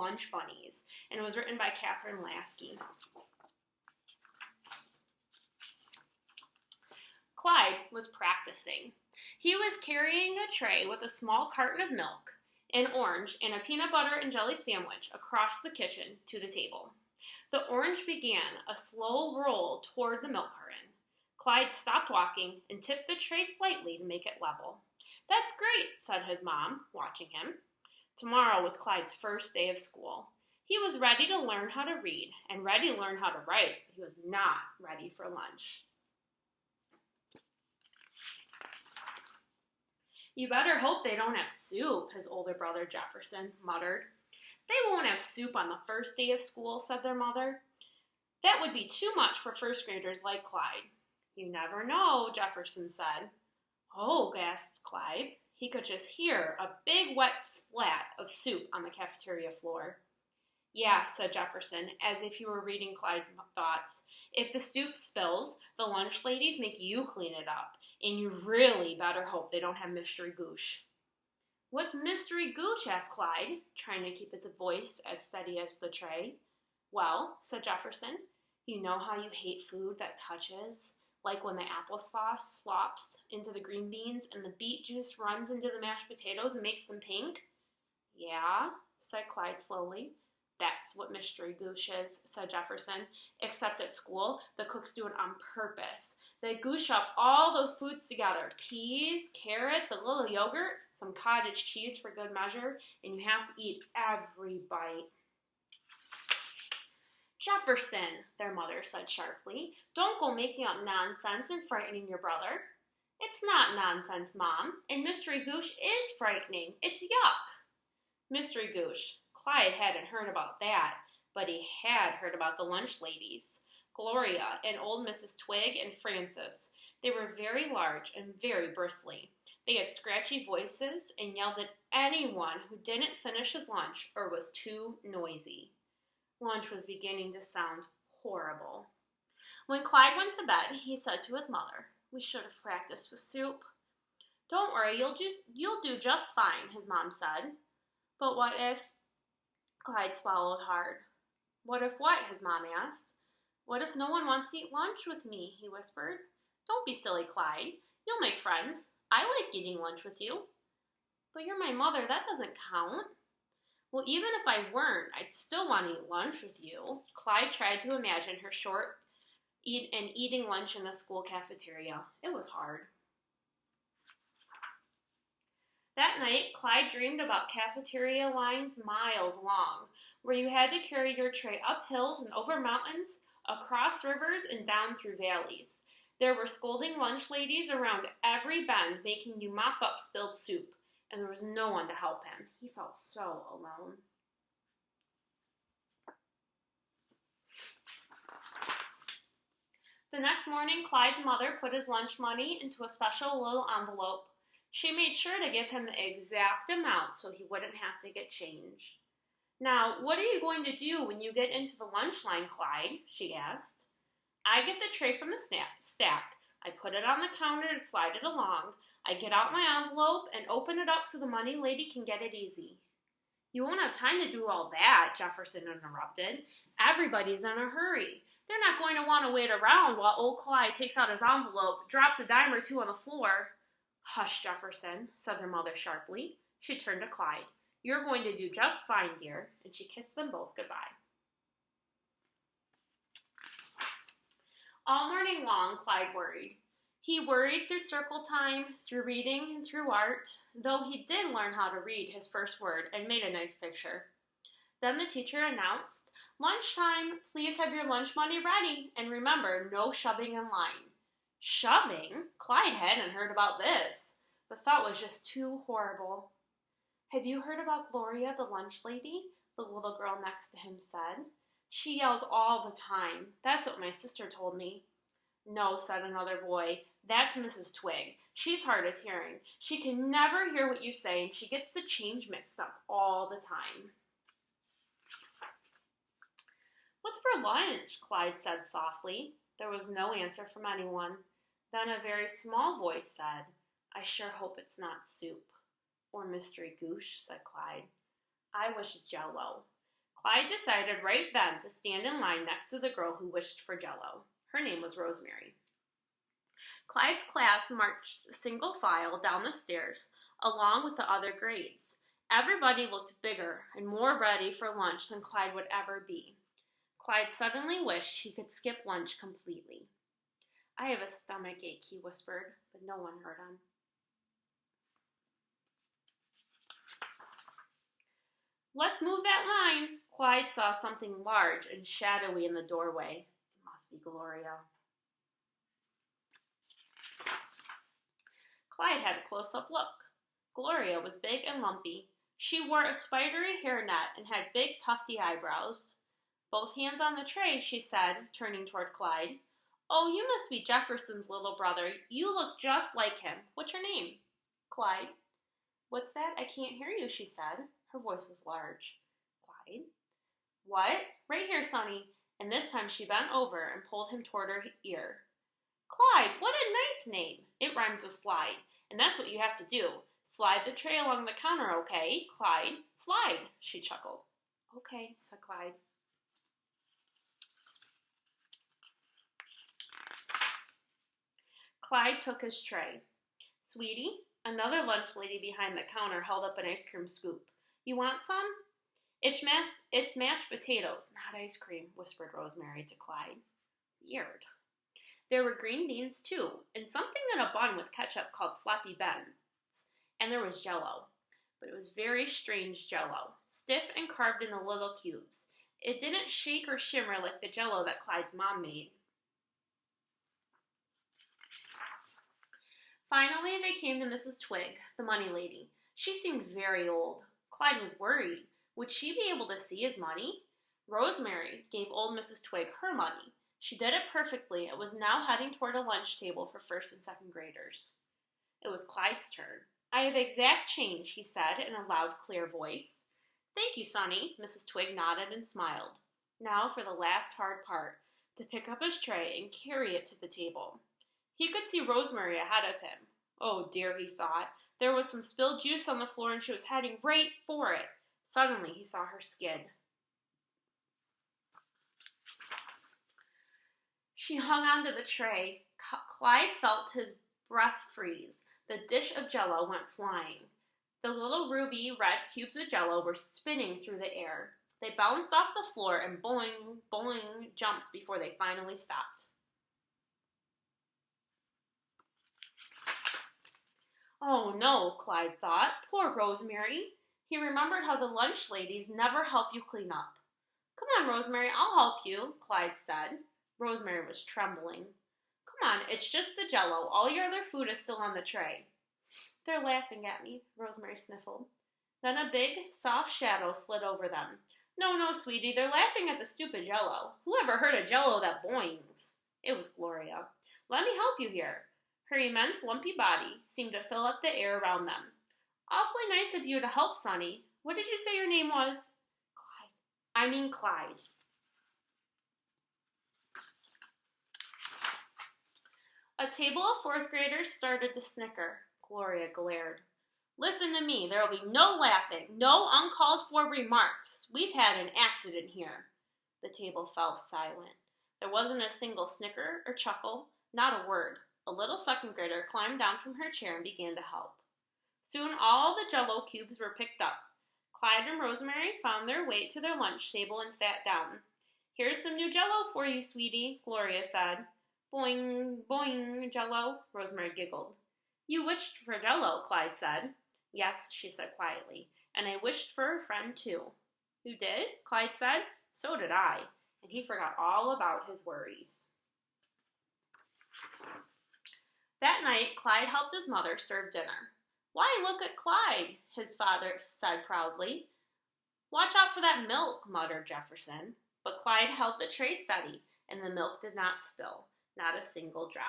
Lunch Bunnies, and it was written by Kathryn Lasky. Clyde was practicing. He was carrying a tray with a small carton of milk, an orange, and a peanut butter and jelly sandwich across the kitchen to the table. The orange began a slow roll toward the milk carton. Clyde stopped walking and tipped the tray slightly to make it level. "That's great," said his mom, watching him. Tomorrow was Clyde's first day of school. He was ready to learn how to read and ready to learn how to write, but he was not ready for lunch. "You better hope they don't have soup," his older brother Jefferson muttered. "They won't have soup on the first day of school," said their mother. "That would be too much for first graders like Clyde." "You never know," Jefferson said. "Oh," gasped Clyde. He could just hear a big wet splat of soup on the cafeteria floor. "Yeah," said Jefferson, as if he were reading Clyde's thoughts. "If the soup spills, the lunch ladies make you clean it up. And you really better hope they don't have mystery goosh." "What's mystery goosh?" asked Clyde, trying to keep his voice as steady as the tray. "Well," said Jefferson, "you know how you hate food that touches? Like when the applesauce slops into the green beans and the beet juice runs into the mashed potatoes and makes them pink?" "Yeah," said Clyde slowly. "That's what mystery goosh is," said Jefferson. "Except at school, the cooks do it on purpose. They goosh up all those foods together. Peas, carrots, a little yogurt, some cottage cheese for good measure, and you have to eat every bite." "Jefferson," their mother said sharply, "don't go making up nonsense and frightening your brother." "It's not nonsense, Mom, and mystery goosh is frightening. It's yuck." Mystery goosh. Clyde hadn't heard about that, but he had heard about the lunch ladies. Gloria and old Mrs. Twig and Frances. They were very large and very bristly. They had scratchy voices and yelled at anyone who didn't finish his lunch or was too noisy. Lunch was beginning to sound horrible. When Clyde went to bed, he said to his mother, "We should have practiced with soup." "Don't worry, you'll do just fine," his mom said. "But what if—" Clyde swallowed hard. "What if what?" his mom asked. "What if no one wants to eat lunch with me?" he whispered. "Don't be silly, Clyde. You'll make friends. I like eating lunch with you." "But you're my mother. That doesn't count." "Well, even if I weren't, I'd still want to eat lunch with you." Clyde tried to imagine her eating lunch in a school cafeteria. It was hard. That night, Clyde dreamed about cafeteria lines miles long, where you had to carry your tray up hills and over mountains, across rivers, and down through valleys. There were scolding lunch ladies around every bend, making you mop up spilled soup, and there was no one to help him. He felt so alone. The next morning, Clyde's mother put his lunch money into a special little envelope. She made sure to give him the exact amount so he wouldn't have to get change. "Now, what are you going to do when you get into the lunch line, Clyde?" she asked. "I get the tray from the stack. I put it on the counter to slide it along. I get out my envelope and open it up so the money lady can get it easy." "You won't have time to do all that," Jefferson interrupted. "Everybody's in a hurry. They're not going to want to wait around while old Clyde takes out his envelope, drops a dime or two on the floor." "Hush, Jefferson," said their mother sharply. She turned to Clyde. "You're going to do just fine, dear," and she kissed them both goodbye. All morning long, Clyde worried. He worried through circle time, through reading, and through art, though he did learn how to read his first word and made a nice picture. Then the teacher announced, "Lunchtime, please have your lunch money ready, and remember, no shoving in line." Shoving? Clyde hadn't heard about this. The thought was just too horrible. "Have you heard about Gloria, the lunch lady?" the little girl next to him said. "She yells all the time. That's what my sister told me." "No," said another boy. "That's Mrs. Twig. She's hard of hearing. She can never hear what you say, and she gets the change mixed up all the time." "What's for lunch?" Clyde said softly. There was no answer from anyone. Then a very small voice said, "I sure hope it's not soup." "Or mystery goosh," said Clyde. "I wish Jell-O." Clyde decided right then to stand in line next to the girl who wished for Jell-O. Her name was Rosemary. Clyde's class marched single file down the stairs, along with the other grades. Everybody looked bigger and more ready for lunch than Clyde would ever be. Clyde suddenly wished he could skip lunch completely. "I have a stomach ache," he whispered, but no one heard him. "Let's move that line." Clyde saw something large and shadowy in the doorway. It must be Gloria. Clyde had a close-up look. Gloria was big and lumpy. She wore a spidery hairnet and had big, tufty eyebrows. "Both hands on the tray," she said, turning toward Clyde. "Oh, you must be Jefferson's little brother. You look just like him. What's your name?" "Clyde." "What's that? I can't hear you," she said. Her voice was large. "Clyde?" "What?" "Right here, Sonny." And this time she bent over and pulled him toward her ear. "Clyde, what a nice name." "It rhymes with slide, and that's what you have to do. Slide the tray along the counter, okay? Clyde, slide," she chuckled. "Okay," said Clyde. Clyde took his tray. "Sweetie," another lunch lady behind the counter held up an ice cream scoop. "You want some?" It's mashed potatoes, not ice cream," whispered Rosemary to Clyde. Weird. There were green beans, too, and something in a bun with ketchup called Sloppy Bens. And there was Jell-O. But it was very strange Jell-O, stiff and carved into little cubes. It didn't shake or shimmer like the Jell-O that Clyde's mom made. Finally, they came to Mrs. Twig, the money lady. She seemed very old. Clyde was worried. Would she be able to see his money? Rosemary gave old Mrs. Twig her money. She did it perfectly and was now heading toward a lunch table for first and second graders. It was Clyde's turn. "I have exact change," he said in a loud, clear voice. "Thank you, Sonny." Mrs. Twig nodded and smiled. Now for the last hard part, to pick up his tray and carry it to the table. He could see Rosemary ahead of him. Oh dear, he thought. There was some spilled juice on the floor and she was heading right for it. Suddenly he saw her skid. She hung onto the tray. Clyde felt his breath freeze. The dish of Jell-O went flying. The little ruby red cubes of Jell-O were spinning through the air. They bounced off the floor in boing, boing jumps before they finally stopped. Oh no, Clyde thought. Poor Rosemary. He remembered how the lunch ladies never help you clean up. "Come on, Rosemary, I'll help you," Clyde said. Rosemary was trembling. "Come on, it's just the Jell-O. All your other food is still on the tray." "They're laughing at me," Rosemary sniffled. Then a big, soft shadow slid over them. No, sweetie, they're laughing at the stupid Jell-O. Who ever heard of Jell-O that boings?" It was Gloria. "Let me help you here." Her immense, lumpy body seemed to fill up the air around them. "Awfully nice of you to help, Sonny. What did you say your name was?" Clyde. A table of fourth graders started to snicker. Gloria glared. "Listen to me. There will be no laughing, no uncalled for remarks. We've had an accident here." The table fell silent. There wasn't a single snicker or chuckle, not a word. A little second grader climbed down from her chair and began to help. Soon all the Jell-O cubes were picked up. Clyde and Rosemary found their way to their lunch table and sat down. "Here's some new Jell-O for you, sweetie," Gloria said. "Boing, boing, Jell-O," Rosemary giggled. "You wished for Jell-O," Clyde said. "Yes," she said quietly, "and I wished for a friend too." "You did?" Clyde said. "So did I," and he forgot all about his worries. That night, Clyde helped his mother serve dinner. "Why, look at Clyde," his father said proudly. "Watch out for that milk," muttered Jefferson. But Clyde held the tray steady, and the milk did not spill, not a single drop.